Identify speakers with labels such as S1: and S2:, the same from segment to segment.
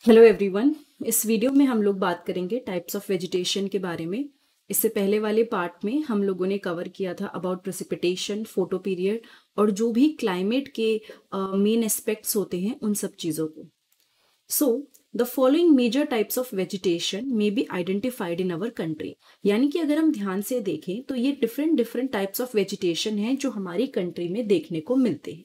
S1: Hello everyone. इस video में हम लोग बात करेंगे टाइप्स ऑफ वेजिटेशन के बारे में। इससे पहले वाले पार्ट में हम लोगों ने कवर किया था अबाउट प्रेसिपिटेशन, फोटो पीरियड और जो भी क्लाइमेट के मेन एस्पेक्ट्स होते हैं उन सब चीज़ों को। So the following major types of vegetation may be identified in our country. यानी कि अगर हम ध्यान से देखें तो ये different different types of vegetation हैं जो हमारी कंट्री में देखने को मिलते हैं।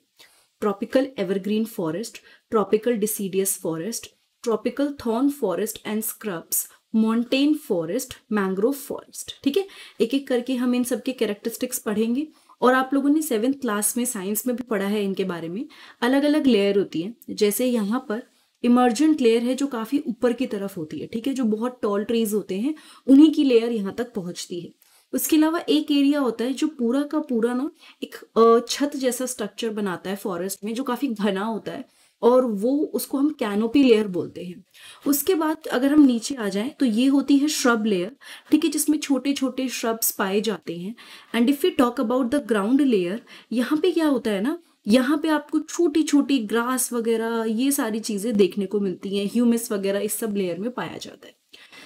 S1: Tropical evergreen forest, tropical deciduous forest, tropical thorn forest and scrubs, montane forest, mangrove forest. ठीक है, एक एक करके हम इन सब के कैरेक्टरिस्टिक्स पढ़ेंगे। और आप लोगों ने 7th क्लास में साइंस में भी पढ़ा है इनके बारे में। अलग अलग लेयर होती है, जैसे यहाँ पर इमर्जेंट लेयर है जो काफी ऊपर की तरफ होती है। ठीक है, जो बहुत टॉल ट्रीज होते हैं उन्हीं की लेयर यहाँ तक पहुंचती है। उसके अलावा एक एरिया होता है जो पूरा का पूरा ना एक छत जैसा स्ट्रक्चर बनाता है फॉरेस्ट में, जो काफी घना होता है और वो उसको हम कैनोपी लेयर बोलते हैं। उसके बाद अगर हम नीचे आ जाएं तो ये होती है श्रब लेयर। ठीक है, जिसमें छोटे छोटे श्रब्स पाए जाते हैं। And if we talk about the ground layer, यहाँ पे क्या होता है ना, यहाँ पे आपको छोटी छोटी ग्रास वगैरह ये सारी चीजें देखने को मिलती हैं, ह्यूमस वगैरह इस सब लेयर में पाया जाता है।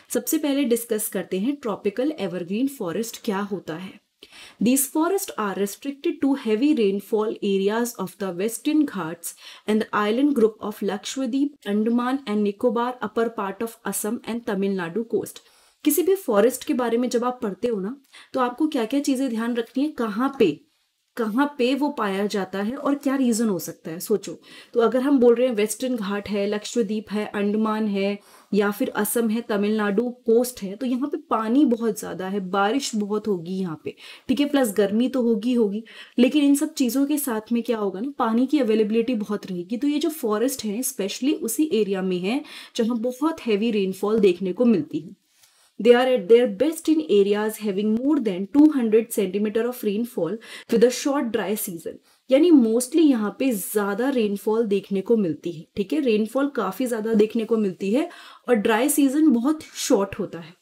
S1: सबसे पहले डिस्कस करते हैं ट्रॉपिकल एवरग्रीन फॉरेस्ट क्या होता है। These forests are restricted to heavy rainfall areas of the Western Ghats and the island group of Lakshadweep, Andaman and Nicobar, upper part of Assam and Tamil Nadu coast। किसी भी forest के बारे में जब आप पढ़ते हो ना, तो आपको क्या क्या चीजें ध्यान रखनी है, कहाँ पे वो पाया जाता है और क्या रीजन हो सकता है। सोचो, तो अगर हम बोल रहे हैं वेस्टर्न घाट है, लक्षद्वीप है, अंडमान है, या फिर असम है, तमिलनाडु कोस्ट है, तो यहाँ पे पानी बहुत ज्यादा है, बारिश बहुत होगी यहाँ पे। ठीक है, प्लस गर्मी तो होगी होगी, लेकिन इन सब चीजों के साथ में क्या होगा ना, पानी की अवेलेबिलिटी बहुत रहेगी। तो ये जो फॉरेस्ट है स्पेशली उसी एरिया में है जहाँ बहुत हैवी रेनफॉल देखने को मिलती है। They are at their best in areas having more than 200 centimeter of rainfall with a short dry season। यानी मोस्टली यहाँ पे ज्यादा रेनफॉल देखने को मिलती है। ठीक है, रेनफॉल काफी ज्यादा देखने को मिलती है और ड्राई सीजन बहुत शॉर्ट होता है।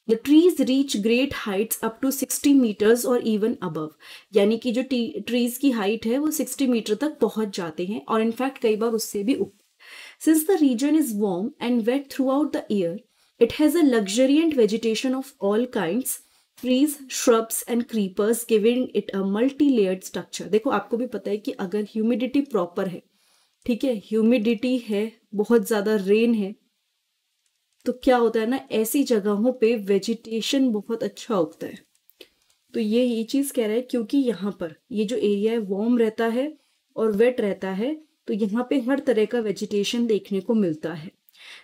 S1: The trees reach great heights up to 60 meters or even above। यानी कि जो ट्रीज की हाइट है वो 60 मीटर तक पहुंच जाते हैं और इनफैक्ट कई बार उससे भी ऊपर। Since the region is warm and wet throughout the year, it has a luxuriant vegetation of all kinds, trees, shrubs and creepers, giving it a multi-layered structure। देखो, आपको भी पता है कि अगर ह्यूमिडिटी प्रॉपर है, ठीक है, ह्यूमिडिटी है, बहुत ज्यादा रेन है, तो क्या होता है ना, ऐसी जगहों पे वेजिटेशन बहुत अच्छा उगता है। तो ये चीज कह रहा है क्योंकि यहाँ पर ये जो एरिया है वार्म रहता है और वेट रहता है, तो यहाँ पे हर तरह का वेजिटेशन देखने को मिलता है।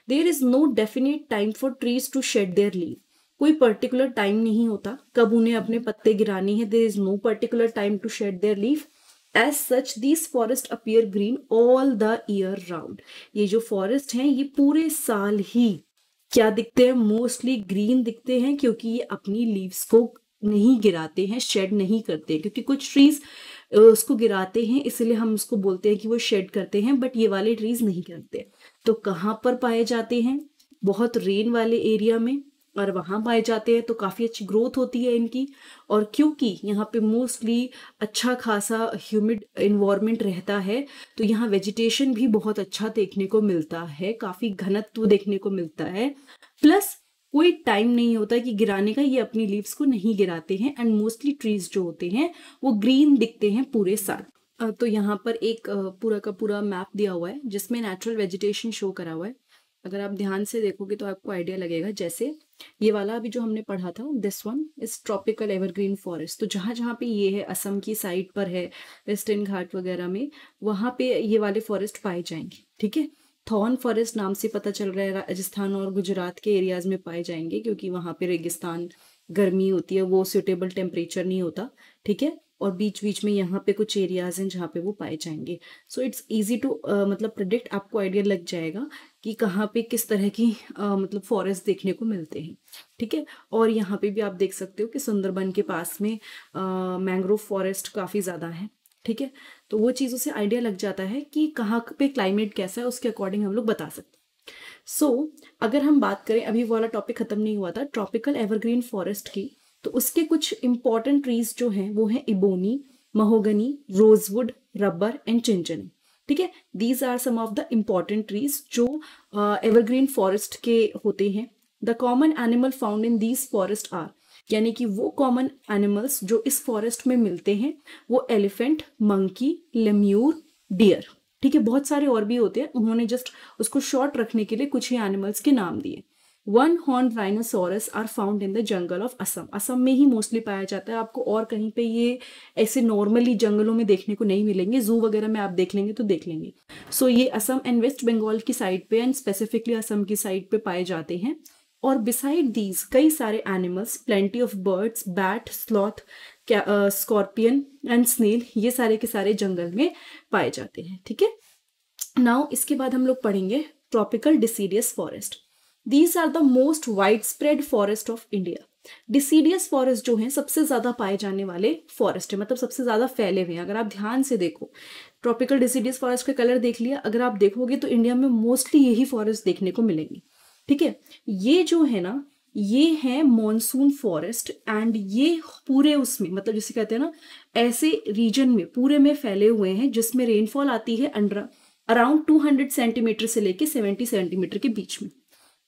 S1: There is no definite time for trees to shed their leave. कोई पर्टिकुलर टाइम नहीं होता कब उन्हें अपने पत्ते गिराने हैं। There is no particular time to shed their leave. As such these forest appear green all the year round. ये जो फॉरेस्ट हैं ये पूरे साल ही क्या दिखते हैं, मोस्टली ग्रीन दिखते हैं, क्योंकि ये अपनी लीव्स को नहीं गिराते हैं, शेड नहीं करते हैं। क्योंकि कुछ ट्रीज उसको गिराते हैं, इसलिए हम उसको बोलते हैं कि वो शेड करते हैं, बट ये वाले ट्रीज नहीं करते। तो कहाँ पर पाए जाते हैं, बहुत रेन वाले एरिया में, और वहां पाए जाते हैं तो काफी अच्छी ग्रोथ होती है इनकी। और क्योंकि यहाँ पे मोस्टली अच्छा खासा ह्यूमिड इन्वायरमेंट रहता है, तो यहाँ वेजिटेशन भी बहुत अच्छा देखने को मिलता है, काफी घनत्व देखने को मिलता है। प्लस कोई टाइम नहीं होता कि गिराने का, ये अपनी लीव्स को नहीं गिराते हैं। एंड मोस्टली ट्रीज जो होते हैं वो ग्रीन दिखते हैं पूरे साल। तो यहाँ पर एक पूरा का पूरा मैप दिया हुआ है जिसमें नेचुरल वेजिटेशन शो करा हुआ है। अगर आप ध्यान से देखोगे तो आपको आइडिया लगेगा। जैसे ये वाला अभी जो हमने पढ़ा था, this one is tropical evergreen forest. तो जहाँ जहाँ पे ये है, असम की साइड पर है, वेस्टर्न घाट वगैरह में, वहां पे ये वाले फॉरेस्ट पाए जाएंगे। ठीक है, थॉर्न फॉरेस्ट नाम से पता चल रहा है राजस्थान और गुजरात के एरियाज में पाए जाएंगे, क्योंकि वहां पे रेगिस्तान, गर्मी होती है, वो सुटेबल टेम्परेचर नहीं होता। ठीक है, और बीच बीच में यहाँ पे कुछ एरियाज हैं जहाँ पे वो पाए जाएंगे। सो इट्स इजी टू मतलब प्रिडिक्ट, आपको आइडिया लग जाएगा कि कहाँ पे किस तरह की मतलब फॉरेस्ट देखने को मिलते हैं। ठीक है, और यहाँ पे भी आप देख सकते हो कि सुंदरबन के पास में मैंग्रोव फॉरेस्ट काफ़ी ज़्यादा है। ठीक है, तो वो चीज़ों से आइडिया लग जाता है कि कहाँ पे क्लाइमेट कैसा है, उसके अकॉर्डिंग हम लोग बता सकते हैं। अगर हम बात करें, अभी वाला टॉपिक खत्म नहीं हुआ था ट्रॉपिकल एवरग्रीन फॉरेस्ट की, तो उसके कुछ इंपॉर्टेंट ट्रीज जो हैं वो हैं ebony, mahogany, rosewood, rubber and cinchona. ठीक है, these are some of the important trees जो एवरग्रीन फॉरेस्ट के होते हैं। The common animal found in these forest are, यानी कि वो कॉमन एनिमल्स जो इस फॉरेस्ट में मिलते हैं वो एलिफेंट, मंकी, लेम्यूर, डियर। ठीक है, बहुत सारे और भी होते हैं, उन्होंने जस्ट उसको शॉर्ट रखने के लिए कुछ ही एनिमल्स के नाम दिए। One horn rhinoceros are found in the jungle of Assam, Assam में ही मोस्टली पाया जाता है, आपको और कहीं पे ये ऐसे नॉर्मली जंगलों में देखने को नहीं मिलेंगे, जू वगैरह में आप देख लेंगे तो देख लेंगे। सो ये असम एंड वेस्ट बंगाल की साइड पे एंड स्पेसिफिकली असम की साइड पे पाए जाते हैं। और बिसाइड दीज कई सारे animals, plenty of birds, bat, sloth, scorpion and snail, ये सारे के सारे जंगल में पाए जाते हैं। ठीक है, नाउ इसके बाद हम लोग पढ़ेंगे tropical deciduous forest. These are the most wide spread forest of India. Deciduous forest जो है सबसे ज्यादा पाए जाने वाले फॉरेस्ट है, मतलब सबसे ज्यादा फैले हुए हैं। अगर आप ध्यान से देखो, ट्रॉपिकल डिसीडियस फॉरेस्ट का कलर देख लिया, अगर आप देखोगे तो इंडिया में मोस्टली यही फॉरेस्ट देखने को मिलेंगी। ठीक है, ये जो है ना, ये है मॉनसून फॉरेस्ट एंड ये पूरे उसमें, मतलब जिसे कहते हैं ना, ऐसे रीजन में पूरे में फैले हुए हैं जिसमें रेनफॉल आती है अंडर अराउंड 200 सेंटीमीटर से लेके 70 सेंटीमीटर के बीच में।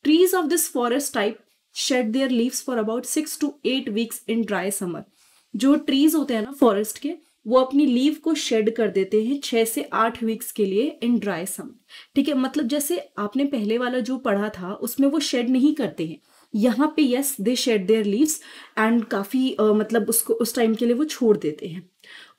S1: Trees of this forest type shade there leaves for about 6 to 8 weeks in dry summer. जो ट्रीज होते हैं ना फॉरेस्ट के, वो अपनी लीव को शेड कर देते हैं 6 से 8 वीक्स के लिए इन ड्राई समर। ठीक है, मतलब जैसे आपने पहले वाला जो पढ़ा था उसमें वो शेड नहीं करते हैं, यहाँ पे yes they shade there leaves and काफी मतलब उसको उस टाइम के लिए वो छोड़ देते हैं।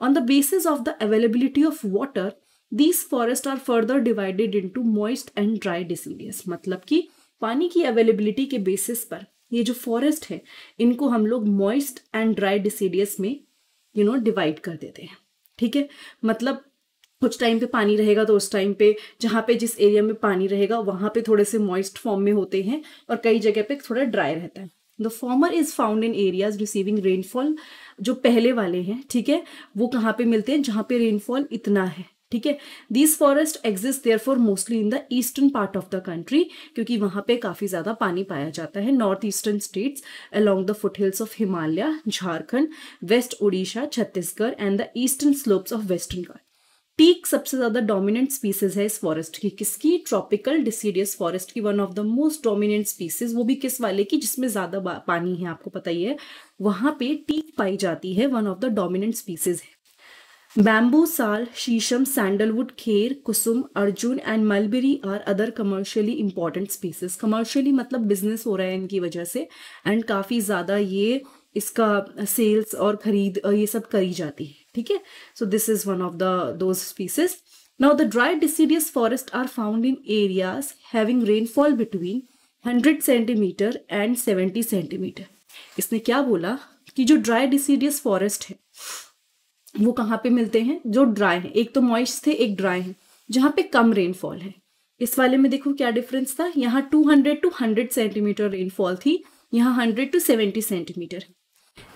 S1: On the basis of the availability of water these forest are further divided into moist and dry deciduous, मतलब कि पानी की अवेलेबिलिटी के बेसिस पर ये जो फॉरेस्ट है इनको हम लोग मॉइस्ट एंड ड्राई डिसीडियस में डिवाइड कर देते हैं। ठीक है, मतलब कुछ टाइम पे पानी रहेगा तो उस टाइम पे जहाँ पे जिस एरिया में पानी रहेगा वहां पे थोड़े से मॉइस्ट फॉर्म में होते हैं और कई जगह पे थोड़ा ड्राई रहता है। The former is found in areas receiving rainfall, जो पहले वाले हैं, ठीक है, वो कहाँ पे मिलते हैं, जहाँ पे रेनफॉल इतना है। ठीक है, these forest exist therefore mostly in the eastern part of the country, क्योंकि वहां पे काफी ज्यादा पानी पाया जाता है। North eastern states along the foothills of Himalaya, Jharkhand, west Orissa, Chhattisgarh and the eastern slopes of western Ghat. Teak सबसे ज्यादा डोमिनेंट स्पीसीज है इस फॉरेस्ट की, किसकी, ट्रॉपिकल डिसीडियस फॉरेस्ट की, one of the most dominant species, वो भी किस वाले की, जिसमें ज्यादा पानी है, आपको पता ही है, वहां पे टीक पाई जाती है, one of the dominant species है। Bamboo, sal, sheesham, sandalwood, khair, kusum, arjun and mulberry are other commercially important species. Commercially मतलब बिजनेस हो रहा है इनकी वजह से एंड काफी ज्यादा ये इसका सेल्स और खरीद ये सब करी जाती है। ठीक है, so this is one of the those species. Now the dry deciduous forest are found in areas having rainfall between 100 centimetre and 70 centimetre. इसने क्या बोला कि जो ड्राई डिसीडियस फॉरेस्ट है वो कहाँ पे मिलते हैं, जो ड्राई है, एक तो मॉइस्ट थे एक ड्राई है, जहाँ पे कम रेनफॉल है। इस वाले में देखो क्या डिफरेंस था, यहाँ 200 to 100 सेंटीमीटर रेनफॉल थी, यहाँ 100 to 70 centimetre.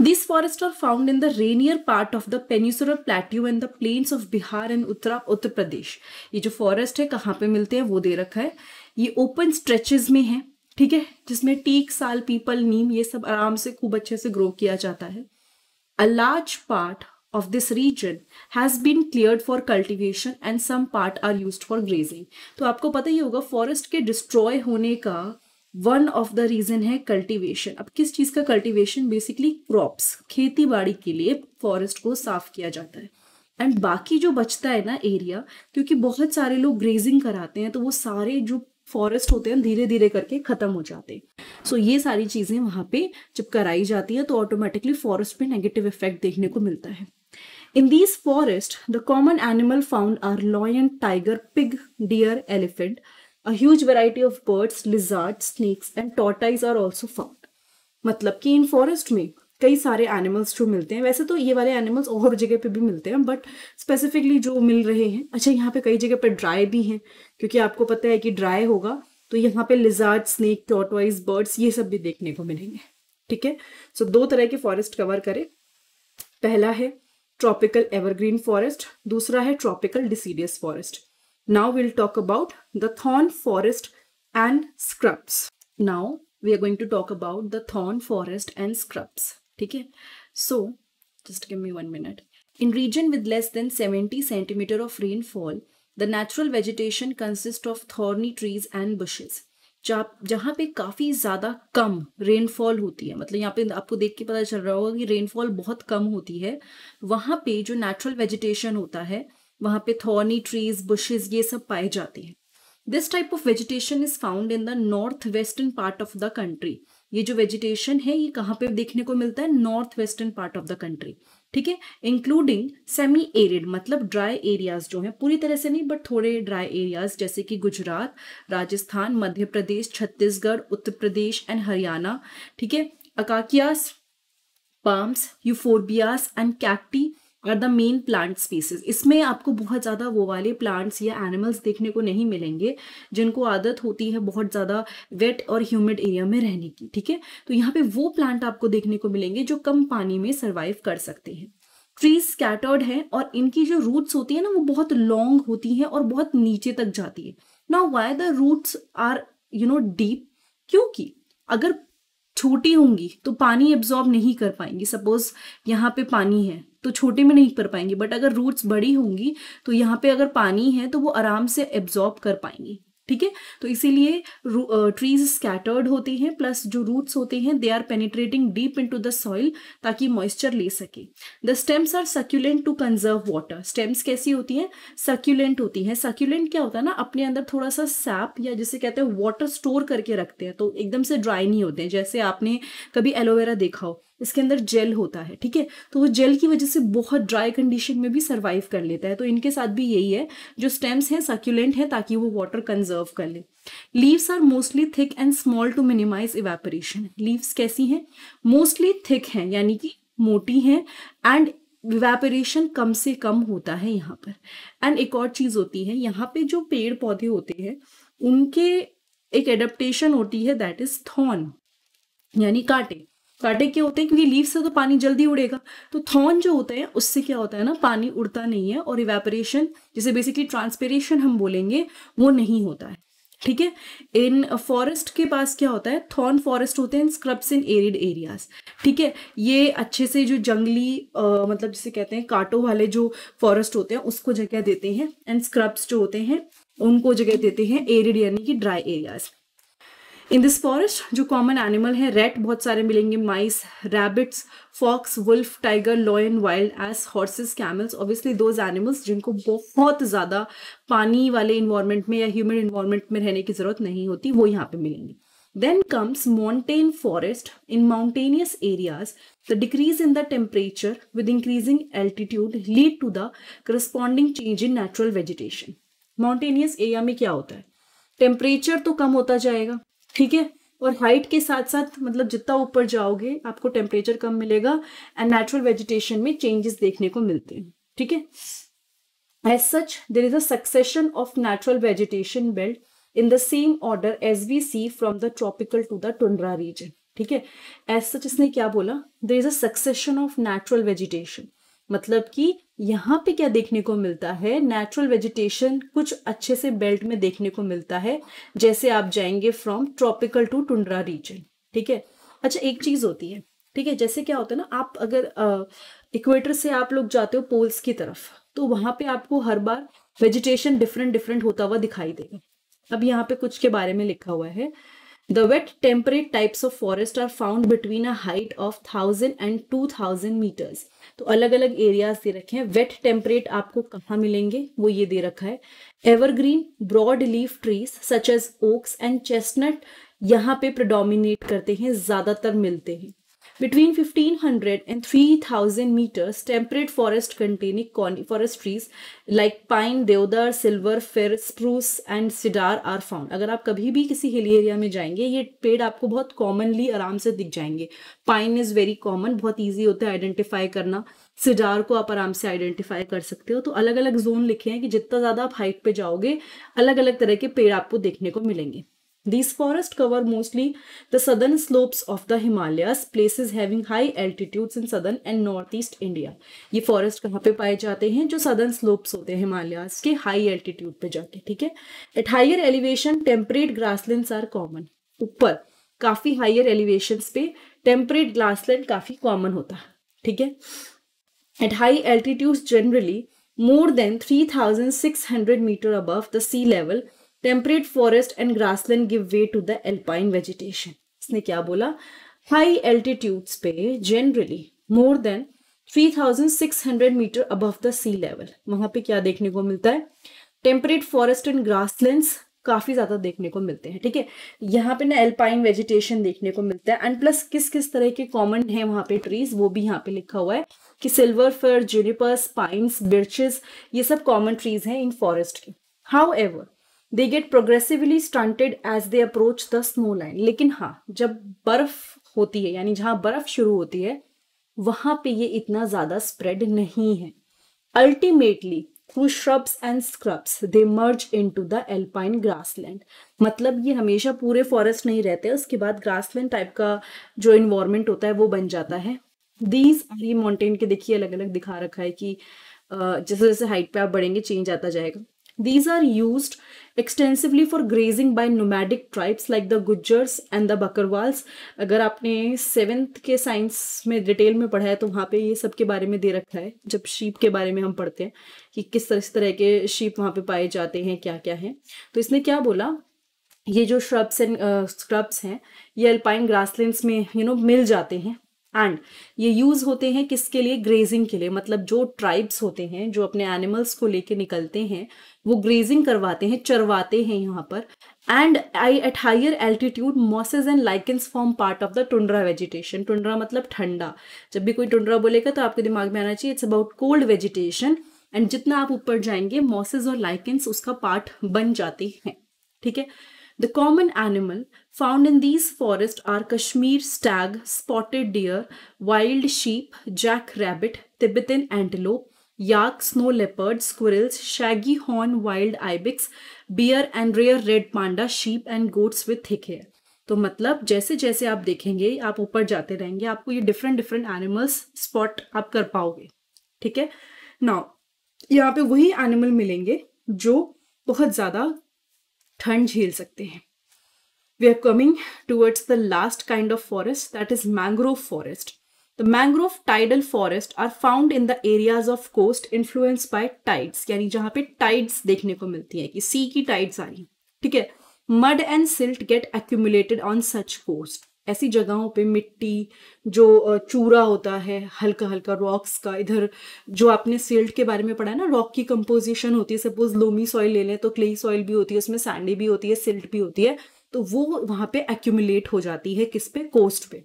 S1: These forests are found in the rainier part of the peninsular plateau and the plains of Bihar and Uttar Pradesh. ये जो फॉरेस्ट है कहाँ पे मिलते हैं वो दे रखा है, ये ओपन स्ट्रेचेस में है। ठीक है, जिसमें टीक, साल, पीपल, नीम ये सब आराम से खूब अच्छे से ग्रो किया जाता है। A large part of this region has been cleared for cultivation and some part are used for grazing। तो आपको पता ही होगा फॉरेस्ट के डिस्ट्रॉय होने का वन ऑफ द रीजन है कल्टीवेशन। अब किस चीज का कल्टीवेशन, बेसिकली क्रॉप्स, खेती बाड़ी के लिए फॉरेस्ट को साफ किया जाता है। एंड बाकी जो बचता है ना एरिया, क्योंकि बहुत सारे लोग ग्रेजिंग कराते हैं तो वो सारे जो फॉरेस्ट होते हैं धीरे धीरे करके खत्म हो जाते हैं। सो ये सारी चीजें वहां पे जब कराई जाती है तो ऑटोमेटिकली फॉरेस्ट पे नेगेटिव इफेक्ट देखने को मिलता है। In these forests, the common animal found are lion, tiger, pig, deer, elephant. A huge variety of birds, lizards, snakes and tortoise are also found। मतलब कि इन फॉरेस्ट में कई सारे एनिमल्स जो मिलते हैं, वैसे तो ये वाले एनिमल्स और जगह पे भी मिलते हैं बट स्पेसिफिकली जो मिल रहे हैं, अच्छा यहाँ पे कई जगह पे ड्राई भी हैं, क्योंकि आपको पता है कि ड्राई होगा तो यहाँ पे लिजार्ड, स्नेक, टॉर्टॉइज, बर्ड्स ये सब भी देखने को मिलेंगे। ठीक है, सो दो तरह के फॉरेस्ट कवर करें, पहला है ट्रॉपिकल एवरग्रीन फॉरेस्ट, दूसरा है tropical deciduous forest. Now will talk about the thorn forest and scrubs. Now we are going to talk about the thorn forest and scrubs. ठीक है, so just give me 1 minute. In region with less than 70 centimeter of rainfall, the natural vegetation consist of thorny trees and bushes. जहाँ पे काफ़ी ज़्यादा कम rainfall होती है, मतलब यहाँ पे आपको देख के पता चल रहा होगा कि रेनफॉल बहुत कम होती है, वहाँ पे जो नेचुरल वेजिटेशन होता है वहाँ पे थॉर्नी ट्रीज, बुशेस, ये सब पाए जाते हैं। This type of vegetation is found in the north western part of the country. ये जो वेजिटेशन है ये कहाँ पे देखने को मिलता है? North western part of the country, ठीक है। इंक्लूडिंग सेमी एरिड, मतलब ड्राई एरियाज जो हैं, पूरी तरह से नहीं बट थोड़े ड्राई एरियाज, जैसे कि गुजरात, राजस्थान, मध्य प्रदेश, छत्तीसगढ़, उत्तर प्रदेश एंड हरियाणा, ठीक है। Acacias, palms, euphorbias and cacti are the main plant species. इसमें आपको बहुत ज़्यादा वो वाले प्लांट्स या एनिमल्स देखने को नहीं मिलेंगे जिनको आदत होती है बहुत ज़्यादा वेट और ह्यूमिड एरिया में रहने की, ठीक है। तो यहाँ पे वो प्लांट आपको देखने को मिलेंगे जो कम पानी में सर्वाइव कर सकते हैं। ट्रीज स्कैटर्ड है और इनकी जो रूट्स होती है ना वो बहुत लॉन्ग होती हैं और बहुत नीचे तक जाती है। Now why the roots are deep? क्योंकि अगर छोटी होंगी तो पानी एब्जॉर्ब नहीं कर पाएंगी। सपोज यहाँ पे पानी है तो छोटे में नहीं कर पाएंगी, बट अगर रूट्स बड़ी होंगी तो यहाँ पे अगर पानी है तो वो आराम से एब्जॉर्ब कर पाएंगी, ठीक है। तो इसीलिए ट्रीज स्कैटर्ड होती हैं, प्लस जो रूट्स होते हैं they are penetrating deep into the soil ताकि मॉइस्चर ले सके। The stems are succulent to conserve water. Stems कैसी होती हैं? सक्यूलेंट होती हैं। सक्यूलेंट क्या होता है ना, अपने अंदर थोड़ा सा सैप या जिसे कहते हैं वाटर स्टोर करके रखते हैं, तो एकदम से ड्राई नहीं होते हैं। जैसे आपने कभी एलोवेरा देखा हो, इसके अंदर जेल होता है, ठीक है, तो वो जेल की वजह से बहुत ड्राई कंडीशन में भी सर्वाइव कर लेता है। तो इनके साथ भी यही है, जो स्टेम्स हैं सक्यूलेंट है ताकि वो वाटर कंजर्व कर ले। Leaves are mostly thick and small to minimize evaporation. Leaves कैसी हैं? मोस्टली थिक हैं, यानी कि मोटी हैं, एंड इवेपोरेशन कम से कम होता है यहाँ पर। एंड एक और चीज होती है, यहाँ पे जो पेड़ पौधे होते हैं उनके एक एडेप्टेशन होती है, दैट इज थॉर्न, यानी कांटे। कांटे क्या होते हैं? क्योंकि लीव से तो पानी जल्दी उड़ेगा, तो थॉर्न जो होता है उससे क्या होता है ना, पानी उड़ता नहीं है और इवेपोरेशन, जिसे बेसिकली ट्रांसपिरेशन हम बोलेंगे, वो नहीं होता है, ठीक है। इन फॉरेस्ट के पास क्या होता है? थॉर्न फॉरेस्ट होते हैं, स्क्रब्स इन एरिड एरियाज, ठीक है। ये अच्छे से जो जंगली मतलब जिसे कहते हैं कांटों वाले जो फॉरेस्ट होते हैं उसको जगह देते हैं, एंड स्क्रब्स जो होते हैं उनको जगह देते हैं एरिड यानी कि dry areas. In this forest जो कॉमन एनिमल है, रेट बहुत सारे मिलेंगे, mice, rabbits, fox, wolf, tiger, lion, wild ass, horses, camels, obviously those animals जिनको बहुत ज़्यादा पानी वाले इन्वायरमेंट में या ह्यूमिड इन्वायरमेंट में रहने की जरूरत नहीं होती, वो यहाँ पे मिलेंगे। Then comes montane forest. In mountainous areas, the decrease in the temperature with increasing altitude lead to the corresponding change in natural vegetation. Mountainous area में क्या होता है? टेम्परेचर तो कम होता जाएगा, ठीक है, और हाइट के साथ साथ मतलब जितना ऊपर जाओगे आपको टेम्परेचर कम मिलेगा एंड नेचुरल वेजिटेशन में चेंजेस देखने को मिलते हैं, ठीक है। As such there is a succession of natural vegetation belt in the same order as we see from the tropical to the tundra region, ठीक है। एज सच इसने क्या बोला? There is a succession of natural vegetation, मतलब कि यहाँ पे क्या देखने को मिलता है? नेचुरल वेजिटेशन कुछ अच्छे से बेल्ट में देखने को मिलता है, जैसे आप जाएंगे from tropical to tundra region, ठीक है। अच्छा एक चीज होती है, ठीक है, जैसे क्या होता है ना, आप अगर इक्वेटर से आप लोग जाते हो पोल्स की तरफ, तो वहां पे आपको हर बार वेजिटेशन डिफरेंट डिफरेंट होता हुआ दिखाई देगा। अब यहाँ पे कुछ के बारे में लिखा हुआ है, the wet temperate types of forest are found between a height of 1000 and 2000 metres. तो अलग अलग एरियाज दे रखे हैं। वेट टेम्परेट आपको कहाँ मिलेंगे वो ये दे रखा है। Evergreen broad leaf trees such as oaks and chestnut यहाँ पे प्रेडोमिनेट करते हैं, ज्यादातर मिलते हैं। Between 1500 and 3000 meters, temperate forest containing coniferous trees like pine, deodar, silver fir, spruce and cedar are found. अगर आप कभी भी किसी हिल एरिया में जाएंगे ये पेड़ आपको बहुत कॉमनली आराम से दिख जाएंगे। पाइन इज वेरी कॉमन, बहुत ईजी होता है आइडेंटिफाई करना। सिडार को आप आराम से आइडेंटिफाई कर सकते हो। तो अलग अलग जोन लिखे हैं कि जितना ज़्यादा आप हाइट पे जाओगे अलग अलग तरह के पेड़ आपको देखने को मिलेंगे। These forests cover mostly the southern slopes of the Himalayas, places having high altitudes in southern and northeast India. ये फॉरेस्ट कहाँ पे पाए जाते हैं? जो सदर्न स्लोप्स होते हैं हिमालयाज के हाई एल्टीट्यूड पे जाके, ठीक है। At higher elevation temperate grasslands are common. ऊपर काफी हायर एलिवेशंस पे टेम्परेट ग्रासलैंड काफी कॉमन होता है, ठीक है। At high altitudes generally more than 3,600 meter above the sea level, temperate forest and grassland give way to the alpine vegetation. इसने क्या बोला? High altitudes पे generally more than 3,600 meter above the sea level, वहां पे क्या देखने को मिलता है? टेम्परेट फॉरेस्ट एंड ग्रासलैंड्स काफी ज्यादा देखने को मिलते हैं, ठीक है। यहाँ पे ना एल्पाइन वेजिटेशन देखने को मिलता है, एंड प्लस किस किस तरह के कॉमन है वहां पे ट्रीज, वो भी यहाँ पे लिखा हुआ है कि silver fir, junipers, pines, birches, ये सब कॉमन ट्रीज हैं इन फॉरेस्ट के। However they get progressively stunted as they approach the snow line, लेकिन हाँ, जब बर्फ होती है, यानी जहां बर्फ शुरू होती है, वहां पे ये इतना ज्यादा स्प्रेड नहीं है। Ultimately through shrubs and scrubs they merge into the alpine grassland, मतलब ये हमेशा पूरे फॉरेस्ट नहीं रहते, उसके बाद ग्रासलैंड टाइप का जो इन्वायरमेंट होता है वो बन जाता है। दीज ये माउंटेन के देखिए अलग अलग दिखा रखा है कि जैसे जैसे हाइट पे आप बढ़ेंगे चेंज आता जाएगा। These are used extensively for grazing by nomadic tribes like the Gujjars and the Bakarwals। अगर आपने 7th के साइंस में डिटेल में पढ़ा है तो वहाँ पे ये सब के बारे में दे रखा है, जब शीप के बारे में हम पढ़ते हैं कि किस तरह के शीप वहाँ पे पाए जाते हैं, क्या क्या है। तो इसने क्या बोला, ये जो श्रब्स एंड स्क्रब्स हैं ये अल्पाइन ग्रासलैंड्स में मिल जाते हैं, एंड ये यूज होते हैं किसके लिए? ग्रेजिंग के लिए। मतलब जो ट्राइब्स होते हैं जो अपने एनिमल्स को लेके निकलते हैं वो ग्रेजिंग करवाते हैं, चरवाते हैं यहाँ पर। And at higher altitude mosses and lichens form part of the tundra vegetation. Tundra मतलब ठंडा, जब भी कोई टुंड्रा बोलेगा तो आपके दिमाग में आना चाहिए it's about cold vegetation, and जितना आप ऊपर जाएंगे मॉसेस और लाइकेंस उसका पार्ट बन जाते हैं, ठीक है। The common animal found in these forests are Kashmir stag, spotted deer, wild sheep, jackrabbit, Tibetan antelope, yak, snow leopard, squirrels, shaggy horn, wild ibex, bear and rare red panda, sheep and goats with thick hair। तो मतलब जैसे जैसे आप देखेंगे, आप ऊपर जाते रहेंगे, आपको ये डिफरेंट डिफरेंट एनिमल्स स्पॉट आप कर पाओगे, ठीक है। नाउ यहाँ पे वही एनिमल मिलेंगे जो बहुत ज्यादा ठंड झेल सकते हैं। We are coming towards the last kind of forest, that is mangrove forest. The mangrove tidal forest are found in the areas of coast influenced by tides, यानी जहां पे tides देखने को मिलती है कि सी की tides आ रही, ठीक है। Mud and silt get accumulated on such coast। ऐसी जगहों पे मिट्टी जो चूरा होता है हल्का हल्का रॉक्स का, इधर जो आपने सिल्ट के बारे में पढ़ा है ना, रॉक की कंपोजिशन होती है, सपोज लोमी सॉइल ले लें तो क्ले सॉइल भी होती है, उसमें सैंडी भी होती है, सिल्ट भी होती है, तो वो वहां पे एक्यूमुलेट हो जाती है, किस पे? कोस्ट पे।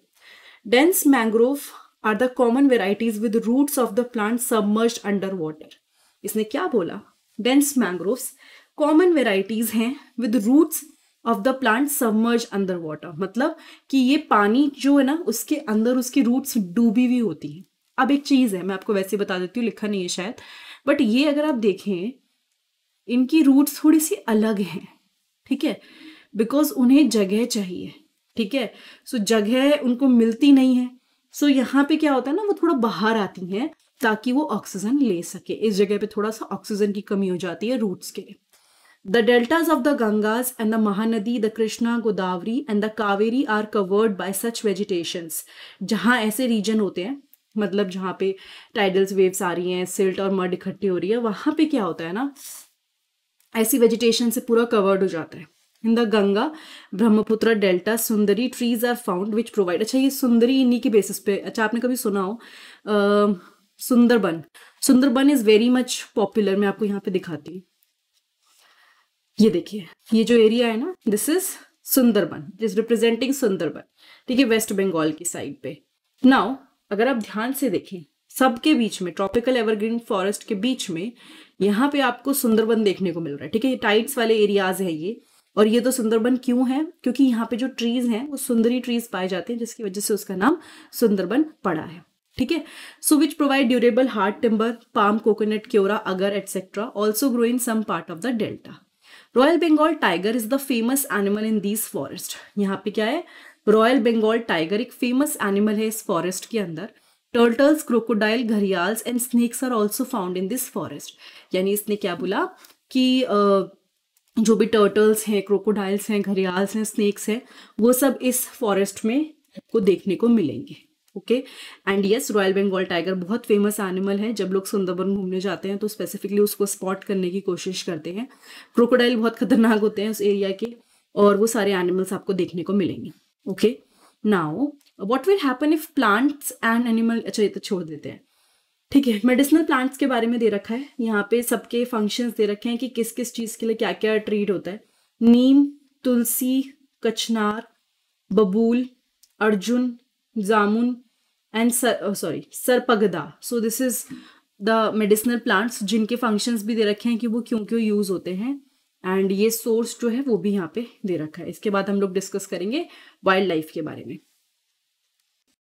S1: Dense mangrove are the common varieties with roots of the plant submerged under water. इसने क्या बोला? डेंस मैंग्रोव्स कॉमन वेराइटीज हैं with roots of the plant submerge under water, मतलब कि ये पानी जो है ना उसके अंदर उसकी रूट्स डूबी हुई होती हैं। अब एक चीज है, मैं आपको वैसे बता देती हूँ, लिखा नहीं है शायद, बट ये अगर आप देखें इनकी रूट्स थोड़ी सी अलग हैं, ठीक है, बिकॉज उन्हें जगह चाहिए, ठीक है। सो जगह उनको मिलती नहीं है, सो यहाँ पे क्या होता है ना, वो थोड़ा बाहर आती हैं ताकि वो ऑक्सीजन ले सके। इस जगह पे थोड़ा सा ऑक्सीजन की कमी हो जाती है रूट्स के लिए। The deltas of the Gangas and the Mahanadi, the Krishna, Godavari and the Kaveri are covered by such vegetations। जहाँ ऐसे रीजन होते हैं, मतलब जहाँ पे टाइडल्स वेव्स आ रही हैं, सिल्ट और मड इकट्ठी हो रही है, वहां पे क्या होता है ना, ऐसी वेजिटेशन से पूरा कवर्ड हो जाता है। In the Ganga Brahmaputra delta sundari trees are found which provide. अच्छा, ये सुंदरी इन्हीं की बेसिस पे, अच्छा आपने कभी सुना हो Sundarban? Sundarban is very much popular. मैं आपको यहाँ पे दिखाती हूँ, ये देखिए, ये जो एरिया है ना, this is Sundarban, is representing Sundarban, ठीक है, वेस्ट बंगाल की साइड पे। नाउ अगर आप ध्यान से देखें, सबके बीच में, ट्रॉपिकल एवरग्रीन फॉरेस्ट के बीच में यहाँ पे आपको सुंदरबन देखने को मिल रहा है, ठीक है। ये टाइड्स वाले एरियाज है ये, और ये तो सुंदरबन क्यों है? क्योंकि यहाँ पे जो ट्रीज हैं वो सुंदरी ट्रीज पाए जाते हैं, जिसकी वजह से उसका नाम सुंदरबन पड़ा है, ठीक है। So which provide durable hard timber, palm, coconut, keora, agar etcetera, also grow in some part of the delta. Royal Bengal tiger is the famous animal in this forest. यहाँ पे क्या है? रॉयल बंगाल टाइगर एक फेमस एनिमल है इस फॉरेस्ट के अंदर। Turtles, crocodile, gharials and snakes are also found in this forest. यानी इसने क्या बोला कि जो भी टर्टल्स हैं, क्रोकोडाइल्स हैं, घड़ियाल्स हैं, स्नेक्स हैं, वो सब इस फॉरेस्ट में आपको देखने को मिलेंगे। Okay. And yes, royal Bengal tiger बहुत फेमस एनिमल है। जब लोग सुंदरबन घूमने जाते हैं तो स्पेसिफिकली उसको स्पॉट करने की कोशिश करते हैं। क्रोकोडाइल बहुत खतरनाक होते हैं उस एरिया के, और वो सारे एनिमल्स आपको देखने को मिलेंगे। Okay, now what will happen if plants and animal, अच्छा ये तो छोड़ देते हैं, ठीक है। मेडिसिनल प्लांट्स के बारे में दे रखा है यहाँ पे, सबके फंक्शंस दे रखे हैं कि किस किस चीज के लिए क्या क्या ट्रीट होता है। नीम, tulsi, kachnar, babool, arjun, jamun and sarpagandha. So this is the medicinal plants जिनके फंक्शंस भी दे रखे हैं कि वो क्यों क्यों यूज होते हैं। एंड ये सोर्स जो है वो भी यहाँ पे दे रखा है। इसके बाद हम लोग डिस्कस करेंगे वाइल्ड लाइफ के बारे में।